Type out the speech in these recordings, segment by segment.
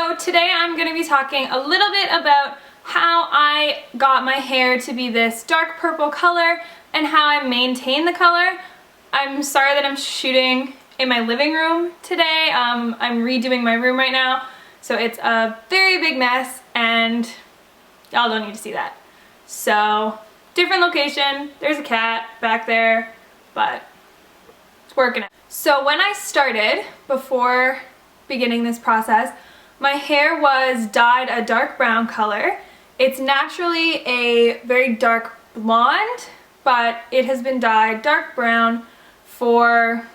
So today I'm going to be talking a little bit about how I got my hair to be this dark purple color and how I maintain the color. I'm sorry that I'm shooting in my living room today. I'm redoing my room right now, so it's a very big mess and y'all don't need to see that. So different location, there's a cat back there, but it's working out. So when I started, before beginning this process, my hair was dyed a dark brown color. It's naturally a very dark blonde, but it has been dyed dark brown for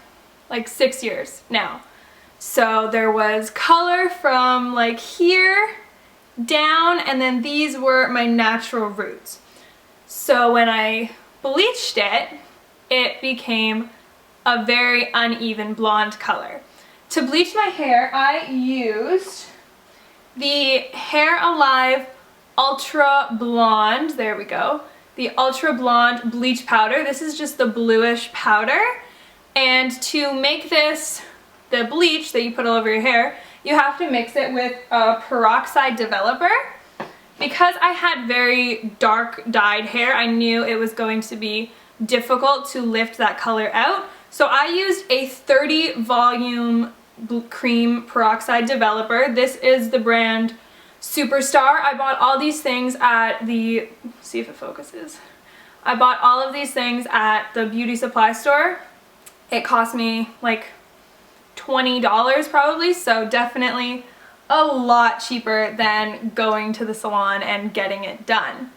like 6 years now. So there was color from like here down, and then these were my natural roots. So when I bleached it, it became a very uneven blonde color. To bleach my hair, I used the Hair Alive Ultra Blonde, there we go, the Ultra Blonde bleach powder. This is just the bluish powder, and to make this the bleach that you put all over your hair, you have to mix it with a peroxide developer. Because I had very dark dyed hair, I knew it was going to be difficult to lift that color out, so I used a 30 volume cream peroxide developer. This is the brand Superstar. I bought all these things at the, see if it focuses. I bought all of these things at the beauty supply store. It cost me like $20 probably, so definitely a lot cheaper than going to the salon and getting it done.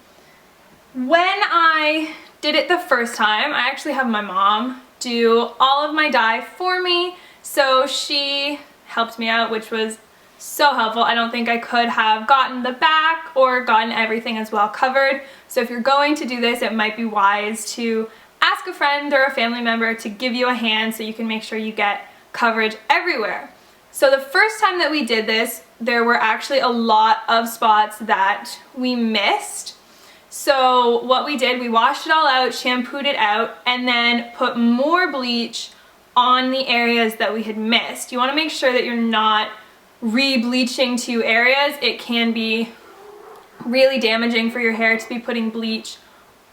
When I did it the first time, I actually have my mom do all of my dye for me. So she helped me out, which was so helpful. I don't think I could have gotten the back or gotten everything as well covered. So if you're going to do this, it might be wise to ask a friend or a family member to give you a hand so you can make sure you get coverage everywhere. So the first time that we did this, there were actually a lot of spots that we missed. So what we did, we washed it all out, shampooed it out, and then put more bleach on the areas that we had missed. You want to make sure that you're not re-bleaching two areas. It can be really damaging for your hair to be putting bleach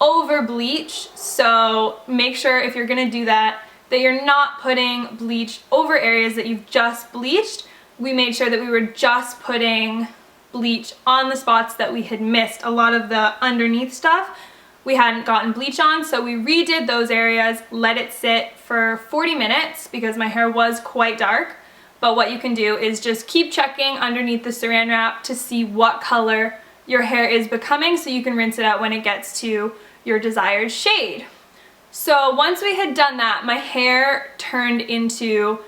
over bleach. So make sure if you're going to do that, that you're not putting bleach over areas that you've just bleached. We made sure that we were just putting bleach on the spots that we had missed. A lot of the underneath stuff we hadn't gotten bleach on, so we redid those areas, let it sit for 40 minutes because my hair was quite dark. But what you can do is just keep checking underneath the saran wrap to see what color your hair is becoming, so you can rinse it out when it gets to your desired shade. So once we had done that, my hair turned into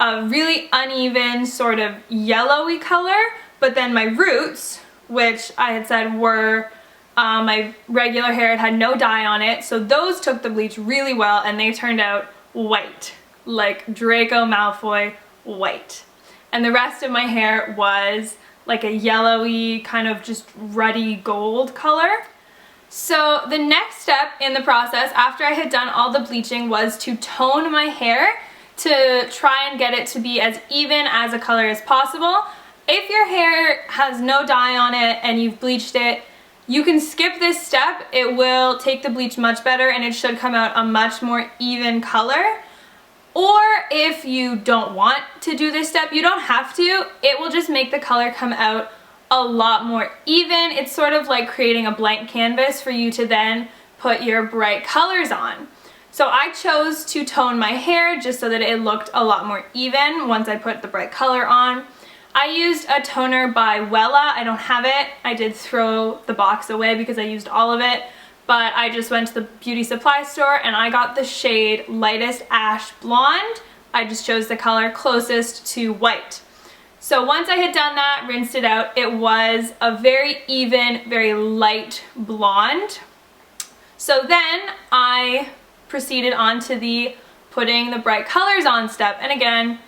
a really uneven sort of yellowy color, but then my roots, which I had said were my regular hair, it had no dye on it, so those took the bleach really well and they turned out white, like Draco Malfoy white. And the rest of my hair was like a yellowy, kind of just ruddy gold color. So the next step in the process after I had done all the bleaching was to tone my hair to try and get it to be as even as a color as possible. If your hair has no dye on it and you've bleached it, you can skip this step. It will take the bleach much better and it should come out a much more even color. Or if you don't want to do this step, you don't have to. It will just make the color come out a lot more even. It's sort of like creating a blank canvas for you to then put your bright colors on. So I chose to tone my hair just so that it looked a lot more even once I put the bright color on. I used a toner by Wella. I don't have it. I did throw the box away because I used all of it, but I just went to the beauty supply store and I got the shade Lightest Ash Blonde. I just chose the color closest to white. So once I had done that, rinsed it out, it was a very even, very light blonde. So then I proceeded on to the putting the bright colors on step, and again,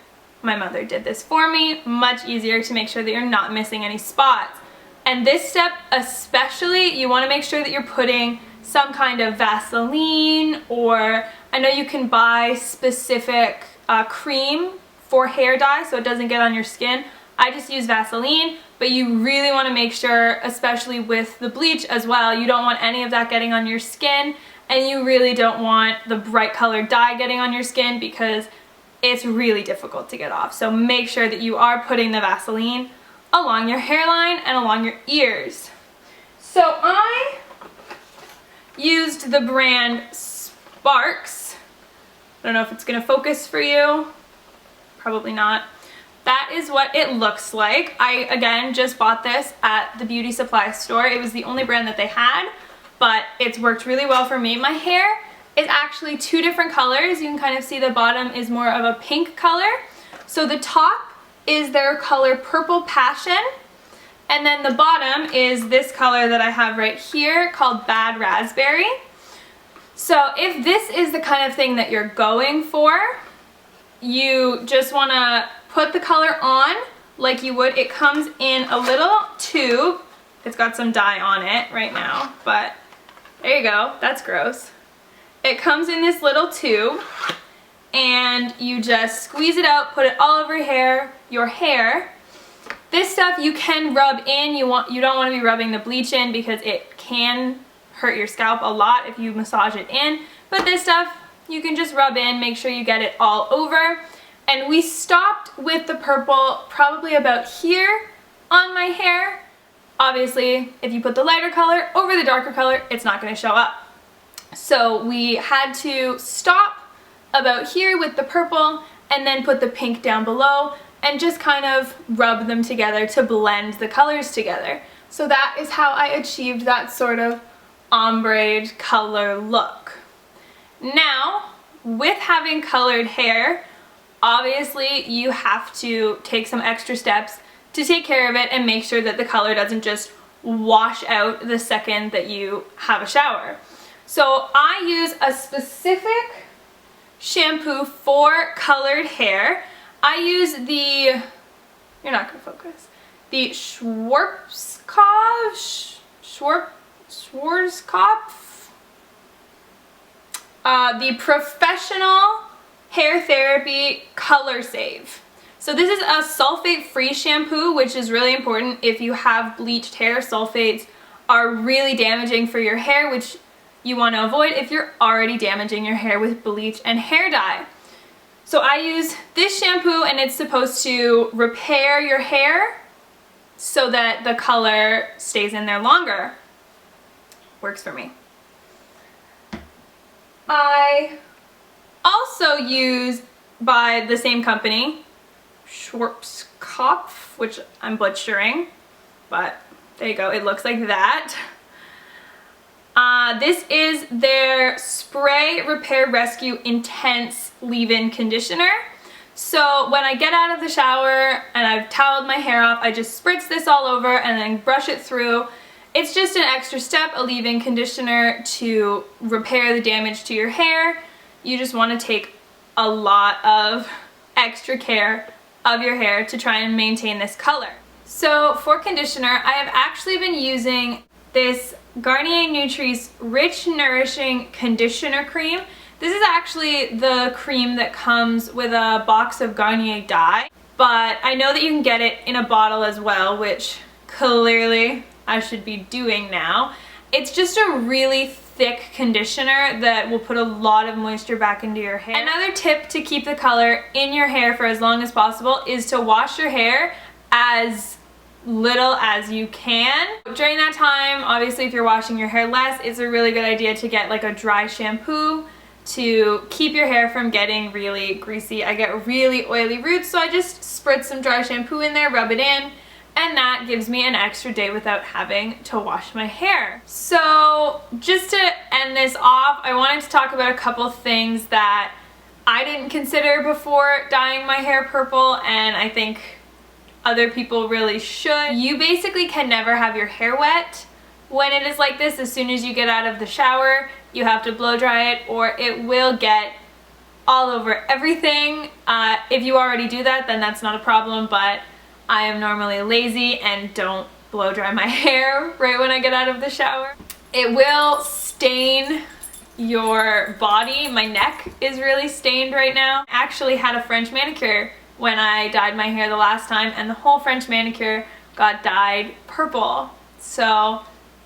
my mother did this for me. Much easier to make sure that you're not missing any spots. And this step especially, you want to make sure that you're putting some kind of Vaseline, or I know you can buy specific cream for hair dye so it doesn't get on your skin. I I just use Vaseline, but you really want to make sure, especially with the bleach as well, you don't want any of that getting on your skin, and you really don't want the bright colored dye getting on your skin because it's really difficult to get off. So make sure that you are putting the Vaseline along your hairline and along your ears. So I used the brand Sparks. I don't know if it's gonna focus for you. Probably not. That is what it looks like. I, again, just bought this at the beauty supply store. It was the only brand that they had, but it's worked really well for me. My hair is actually two different colors. You can kind of see the bottom is more of a pink color. So the top is their color Purple Passion, and then the bottom is this color that I have right here called Bad Raspberry. So if this is the kind of thing that you're going for, you just want to put the color on like you would. It comes in a little tube. It's got some dye on it right now, but there you go. That's gross. It comes in this little tube, and you just squeeze it out, put it all over your hair. This stuff you can rub in. You don't want to be rubbing the bleach in because it can hurt your scalp a lot if you massage it in. But this stuff you can just rub in, make sure you get it all over. And we stopped with the purple probably about here on my hair. Obviously, if you put the lighter color over the darker color, it's not going to show up. So we had to stop about here with the purple and then put the pink down below and just kind of rub them together to blend the colors together. So that is how I achieved that sort of ombre color look. Now, with having colored hair, obviously you have to take some extra steps to take care of it and make sure that the color doesn't just wash out the second that you have a shower. So I use a specific shampoo for colored hair. I use the, you're not gonna focus, the Schwarzkopf, the Professional Hair Therapy Color Save. So this is a sulfate-free shampoo, which is really important if you have bleached hair. Sulfates are really damaging for your hair, which you want to avoid if you're already damaging your hair with bleach and hair dye. So I use this shampoo, and it's supposed to repair your hair so that the color stays in there longer. Works for me. I also use, by the same company, Schwarzkopf, which I'm butchering, but there you go, it looks like that. This is their Spray Repair Rescue Intense Leave-In Conditioner. So when I get out of the shower and I've toweled my hair off, I just spritz this all over and then brush it through. It's just an extra step, a leave-in conditioner to repair the damage to your hair. You just want to take a lot of extra care of your hair to try and maintain this color. So for conditioner, I have actually been using this Garnier Nutrisse Rich Nourishing Conditioner Cream. This is actually the cream that comes with a box of Garnier dye, but I know that you can get it in a bottle as well, which clearly I should be doing now. It's just a really thick conditioner that will put a lot of moisture back into your hair. Another tip to keep the color in your hair for as long as possible is to wash your hair as little as you can. During that time, obviously if you're washing your hair less, it's a really good idea to get like a dry shampoo to keep your hair from getting really greasy. I get really oily roots, so I just spritz some dry shampoo in there, rub it in, and that gives me an extra day without having to wash my hair. So just to end this off, I wanted to talk about a couple things that I didn't consider before dyeing my hair purple, and I think other people really should. You basically can never have your hair wet when it is like this. As soon as you get out of the shower, you have to blow dry it or it will get all over everything. If you already do that, then that's not a problem, but I am normally lazy and don't blow dry my hair right when I get out of the shower. It will stain your body. My neck is really stained right now. I actually had a French manicure when I dyed my hair the last time, and the whole French manicure got dyed purple. So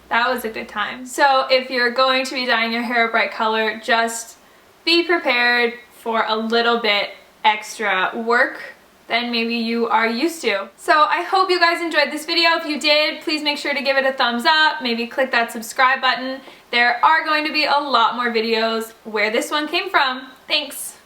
that was a good time. So if you're going to be dyeing your hair a bright color, just be prepared for a little bit extra work than maybe you are used to. So I hope you guys enjoyed this video. If you did, please make sure to give it a thumbs up, maybe click that subscribe button. There are going to be a lot more videos where this one came from. Thanks.